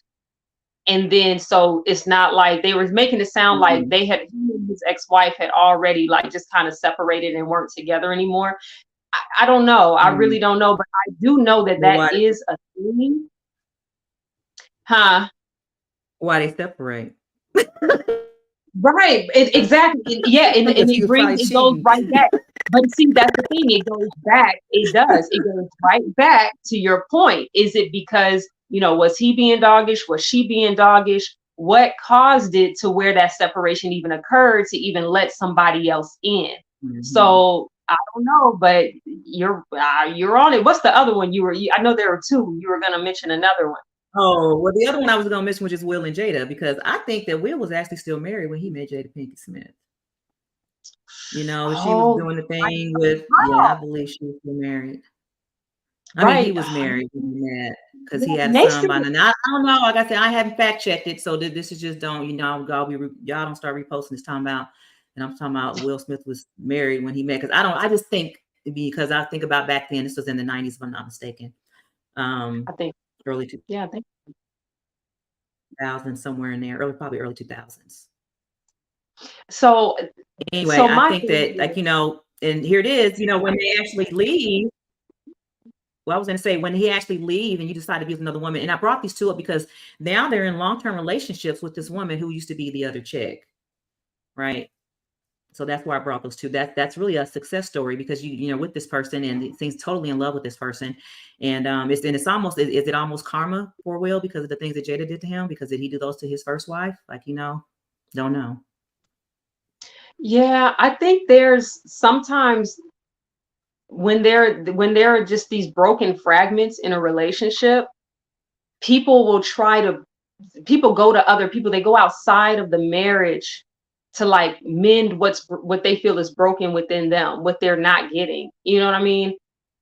And then so it's not like they were making it sound like Mhm. he and his ex-wife had already like just kind of separated and weren't together anymore. I don't know. I really Mm. don't know, but I do know that Well, that is a thing. Huh? why they separate? Right. Exactly. Yeah. And Because he was probably it goes cheating. right back. But see, that's the thing. It goes back. It does. It goes right back to your point. Is it because, was he being doggish? Was she being doggish? What caused it to where that separation even occurred to even let somebody else in? Mhm. So I don't know, but you're on it. What's the other one I know there were two. You were going to mention another one. Oh, well, the other one I was gonna mention, which is Will and Jada, because I think that Will was actually still married when he met Jada Pinkett Smith. She was Oh, doing the right. thing with, yeah, I believe she was still married. I mean, he Right. was married when he met because he Yeah, had a they son still by now. Now, I don't know. Like I said, I haven't fact checked it, so this is just don't y'all don't start reposting this time about. And I'm talking about Will Smith was married when he met because I just think because I think about back then. This was in the 90s, if I'm not mistaken. I think, Early two yeah, I think thousands, somewhere in there, probably early 2000s. so. Anyway, So I my think thing that, like, is, and here it is, when they actually leave. Well, I was going to say, when he actually leave and you decide to be with another woman, and I brought these two up because now they're in long-term relationships with this woman who used to be the other chick, right? So that's why I brought those two. That's really a success story because with this person and it seems totally in love with this person, and it's almost is it almost karma for Will because of the things that Jada did to him? Because did he do those to his first wife? Like, don't know. yeah, I think there's sometimes when there are just these broken fragments in a relationship, people will try to people go to other people. They go outside of the marriage to like mend what they feel is broken within them, what they're not getting. You know what I mean?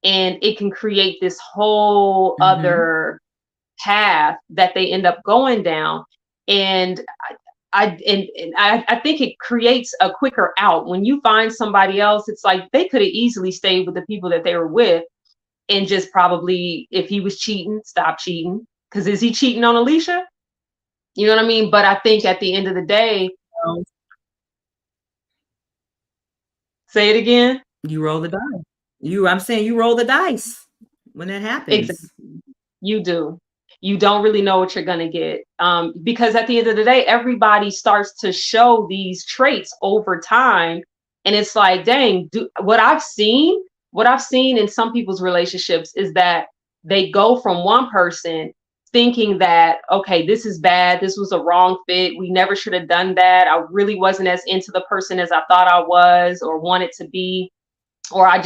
And it can create this whole Mm-hmm. other path that they end up going down. And I think it creates a quicker out. When you find somebody else, it's like they could have easily stayed with the people that they were with and just probably, if he was cheating, stop cheating. Because is he cheating on Alicia? You know what I mean? But I think at the end of the day, Um, say it again. you roll the dice. I'm saying you roll the dice when that Exactly. happens. You do. You don't really know what you're going to get. Because at the end of the day, everybody starts to show these traits over time. And it's like, dang, what I've seen in some people's relationships is that they go from one person thinking that, okay, this is bad. This was a wrong fit. We never should have done that. I really wasn't as into the person as I thought I was or wanted to be, or I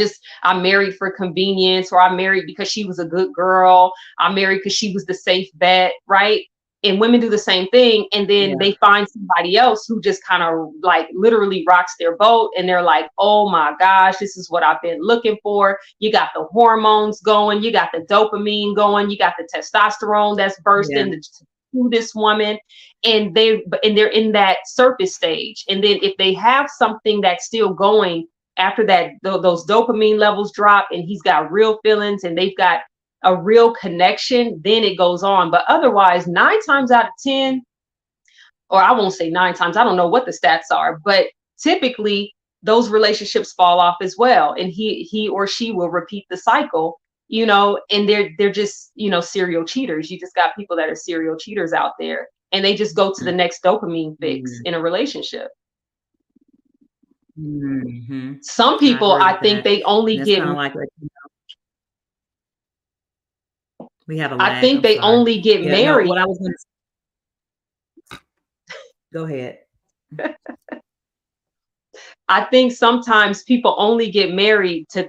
married for convenience, or I married because she was a good girl. I married because she was the safe bet, right? And women do the same thing, and then Yeah. they find somebody else who just kind of like literally rocks their boat, and they're like, oh my gosh, this is what I've been looking for. You got the hormones going, you got the dopamine going, you got the testosterone that's Yeah. bursting to this woman, and they're in that surface stage. And then if they have something that's still going after that, those dopamine levels drop and he's got real feelings and they've got a real connection, then it goes on. But otherwise, 9 times out of 10, or I won't say 9 times, I don't know what the stats are, but typically those relationships fall off as well. And he or she will repeat the cycle, and they're just, serial cheaters. You just got people that are serial cheaters out there, and they just go to the next dopamine fix Mm-hmm. in a relationship. Mm-hmm. Some I people, agree I with think that. they only And it's get kind of like we have a I lag. think I'm they sorry. only get Yeah, no, married. what I was going to go ahead. I think sometimes people only get married to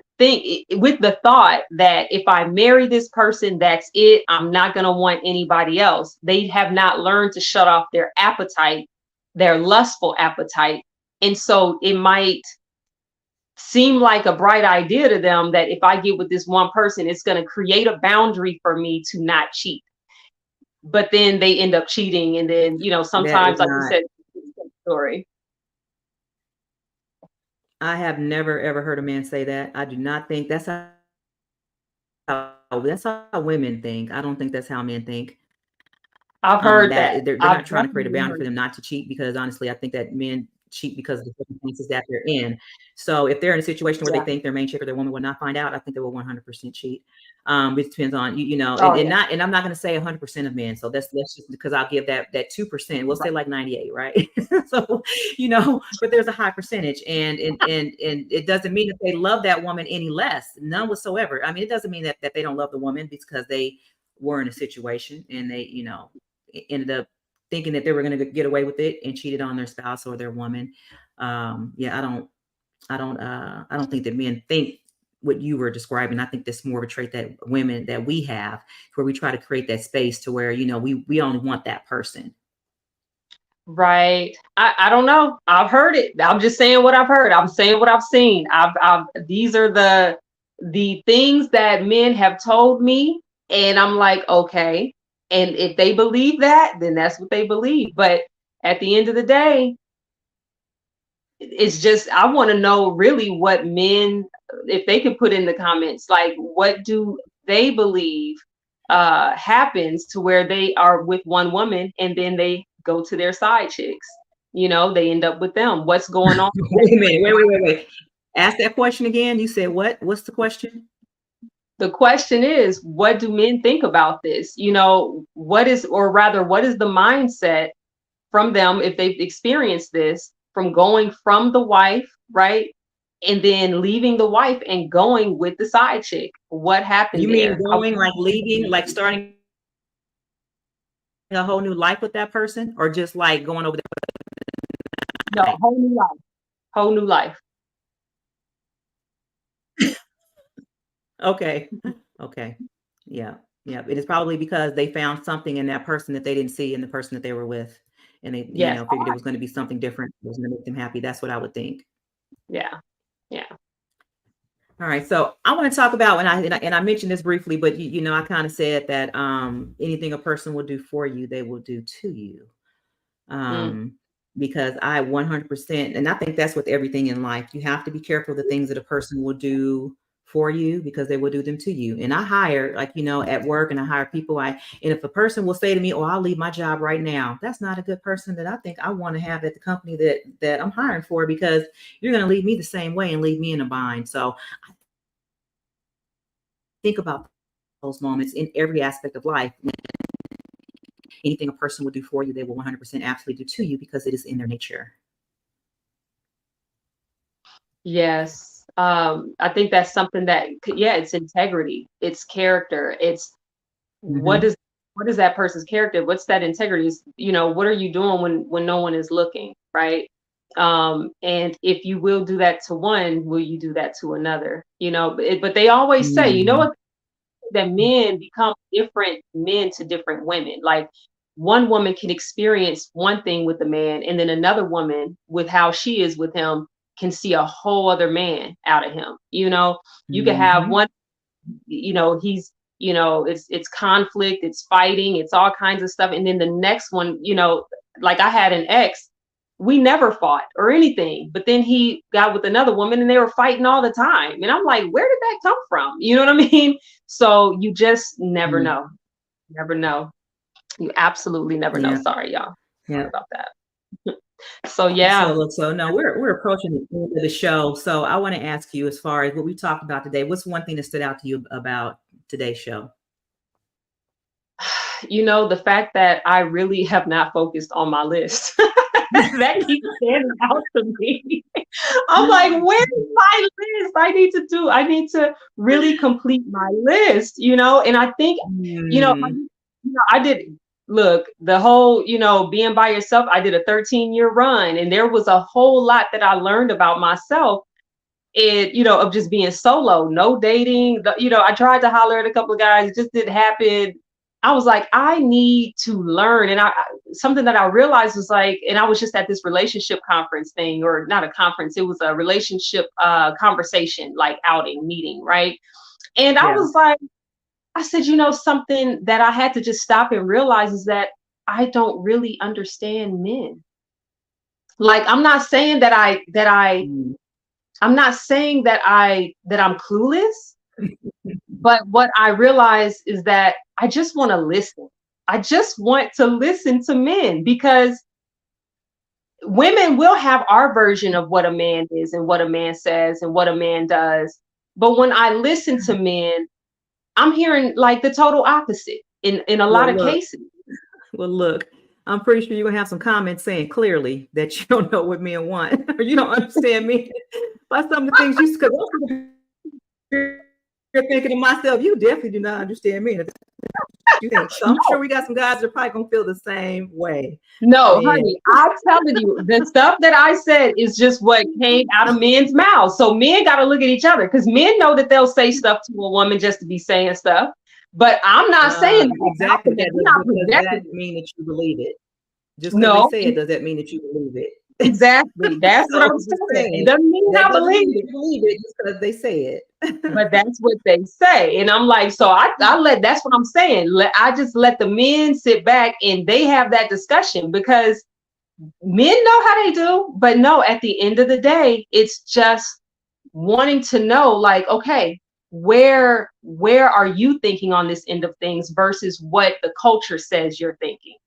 with the thought that if I marry this person, that's it. I'm not going to want anybody else. They have not learned to shut off their appetite, their lustful appetite. And so it might seem like a bright idea to them that if I get with this one person, it's going to create a boundary for me to not cheat. But then they end up cheating. And then, That is sometimes, like you not. said, it's a story. I have never ever heard a man say that. I do not think that's how women think. I don't think that's how men think. I've heard that. That they're I've not trying to create a definitely boundary heard for them not to cheat, because honestly, I think that men cheat because of the circumstances that they're in. So if they're in a situation where they that. think their main chick or their woman will not find out, I think they will 100% cheat. It depends on Oh, and yeah. not, and I'm not going to say 100% of men. So let's just, because I'll give that 2%. We'll say Right. like 98, right? So but there's a high percentage, and it doesn't mean that they love that woman any less, none whatsoever. I mean, it doesn't mean that they don't love the woman because they were in a situation and they ended up thinking that they were going to get away with it and cheated on their spouse or their woman. Yeah, I don't think that men think what you were describing. I think that's more of a trait that women that we have, where we try to create that space to where we only want that person. Right. I don't know. I've heard it. I'm just saying what I've heard. I'm saying what I've seen. These are the things that men have told me, and I'm like, okay. And if they believe that, then that's what they believe. But at the end of the day, it's just, I want to know really what men, if they could put in the comments, like, what do they believe happens to where they are with one woman and then they go to their side chicks, they end up with them. What's going on? Wait a minute. Wait. Ask that question again. You said what? What's the question? The question is, what do men think about this? What is the mindset from them if they've experienced this, from going from the wife, right? And then leaving the wife and going with the side chick. What happened You mean there? going, like leaving, like starting a whole new life with that person, or just like going over No, whole new life. Whole new life. Okay. Okay. Yeah. Yeah. It is probably because they found something in that person that they didn't see in the person that they were with. And they, Yes. figured it was going to be something different. It was going to make them happy. That's what I would think. Yeah. Yeah. All right. So I want to talk about, and I mentioned this briefly, but I kind of said that anything a person will do for you, they will do to you. Mm. Because I 100%, and I think that's with everything in life. You have to be careful of the things that a person will do for you, because they will do them to you. And I hire, like, at work, and I hire people. And if a person will say to me, "Oh, I'll leave my job right now," that's not a good person that I think I want to have at the company that I'm hiring for, because you're going to leave me the same way and leave me in a bind. So I think about those moments in every aspect of life. Anything a person will do for you, they will 100% absolutely do to you, because it is in their nature. Yes. I think that's something that, it's integrity, it's character, it's what Mm-hmm. is that person's character? What's that integrity? What are you doing when no one is looking, right? And if you will do that to one, will you do that to another? But they always say, Mm-hmm. what, that men become different men to different women. Like, one woman can experience one thing with a man, and then another woman, with how she is with him, can see a whole other man out of him. You can have Mm-hmm. one, he's, it's conflict, it's fighting, it's all kinds of stuff. And then the next one, like I had an ex, we never fought or anything, but then he got with another woman and they were fighting all the time. And I'm like, where did that come from? You know what I mean? So you just never Mm-hmm. know. Never know. You absolutely never know. Yeah. Sorry, y'all. Yeah. Sorry about that. So yeah. So no, we're approaching the end of the show. So I want to ask you, as far as what we talked about today, what's one thing that stood out to you about today's show? The fact that I really have not focused on my list. That keeps standing out to me. I'm like, where's my list? I need to really complete my list, and I think, Mm. I did, look, the whole, being by yourself, I did a 13-year run, and there was a whole lot that I learned about myself. and of just being solo, no dating. I tried to holler at a couple of guys, it just didn't happen. I was like, I need to learn. And something that I realized was like, and I was just at this relationship conference thing, or not a conference, it was a relationship conversation, like outing meeting, right? And I was like, I said, something that I had to just stop and realize is that I don't really understand men. Like, I'm not saying I'm not saying that I'm clueless, but what I realize is that I just want to listen. I just want to listen to men, because women will have our version of what a man is and what a man says and what a man does. But when I listen to men, I'm hearing like the total opposite in a lot of cases. Well, look, I'm pretty sure you're going to have some comments saying clearly that you don't know what men want, or you don't understand men by some of the things you said. You're thinking to myself, you definitely do not understand me. You think so? I'm sure we got some guys that are probably gonna feel the same way. No, honey, I'm telling you, the stuff that I said is just what came out of men's mouths. So men got to look at each other, because men know that they'll say stuff to a woman just to be saying stuff. But I'm not saying that. Exactly. That doesn't mean that you believe it. Just because they say it, does that mean that you believe it? Exactly. That's what I'm saying. It doesn't mean I believe it just because they say it. But that's what they say. And I'm like, so that's what I'm saying. I just let the men sit back and they have that discussion, because men know how they do. But no, at the end of the day, it's just wanting to know, like, okay, where are you thinking on this end of things versus what the culture says you're thinking?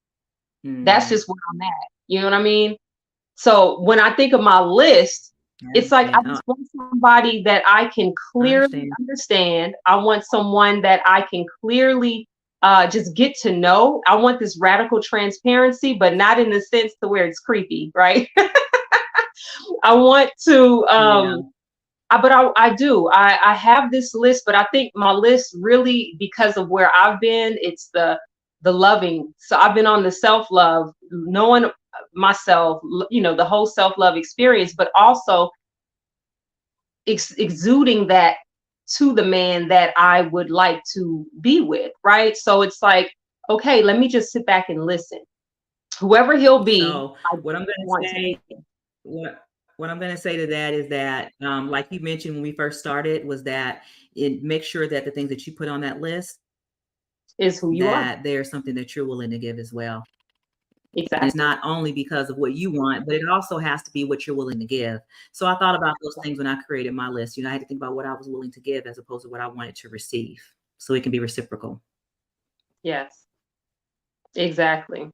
That's just where I'm at. You know what I mean? So when I think of my list, it's like, I just want somebody that I can clearly understand. I want someone that I can clearly just get to know. I want this radical transparency, but not in the sense to where it's creepy, right? I want to, I do. I have this list, but I think my list really, because of where I've been, it's the loving. So I've been on the self-love, knowing myself, the whole self-love experience, but also exuding that to the man that I would like to be with, right? So it's like, okay, let me just sit back and listen. Whoever he'll be. So what I'm going to say, what I'm going to say to that is that, like you mentioned when we first started, was that make sure that the things that you put on that list is who you are. That there's something that you're willing to give as well. Exactly. And it's not only because of what you want, but it also has to be what you're willing to give. So I thought about those things when I created my list. I had to think about what I was willing to give as opposed to what I wanted to receive, so it can be reciprocal. Yes, exactly.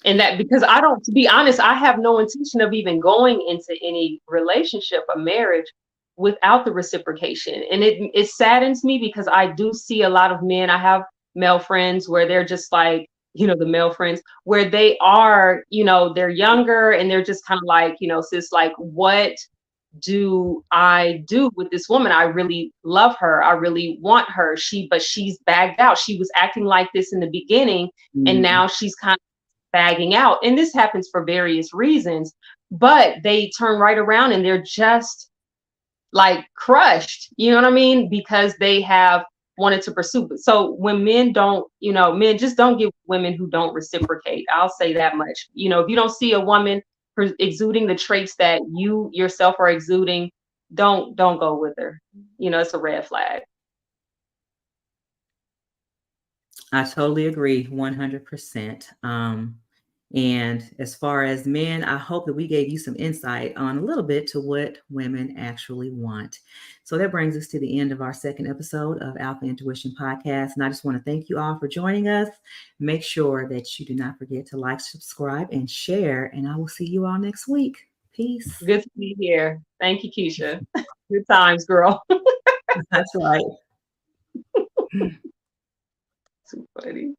And that, because to be honest, I have no intention of even going into any relationship or marriage without the reciprocation. And it saddens me, because I do see a lot of men. I have male friends where they're just like, the male friends where they are, they're younger and they're just kind of like, sis, like, what do I do with this woman? I really love her. I really want her. But she's bagged out. She was acting like this in the beginning, and now she's kind of bagging out. And this happens for various reasons, but they turn right around and they're just like crushed, you know what I mean? Because they have wanted to pursue. So when men don't, men just don't give women who don't reciprocate. I'll say that much. If you don't see a woman exuding the traits that you yourself are exuding, don't go with her. It's a red flag. I totally agree, 100%. And as far as men, I hope that we gave you some insight on a little bit to what women actually want. So that brings us to the end of our second episode of Alpha Intuition Podcast. And I just want to thank you all for joining us. Make sure that you do not forget to like, subscribe, and share. And I will see you all next week. Peace. Good to be here. Thank you, Keisha. Good times, girl. That's right. Too funny.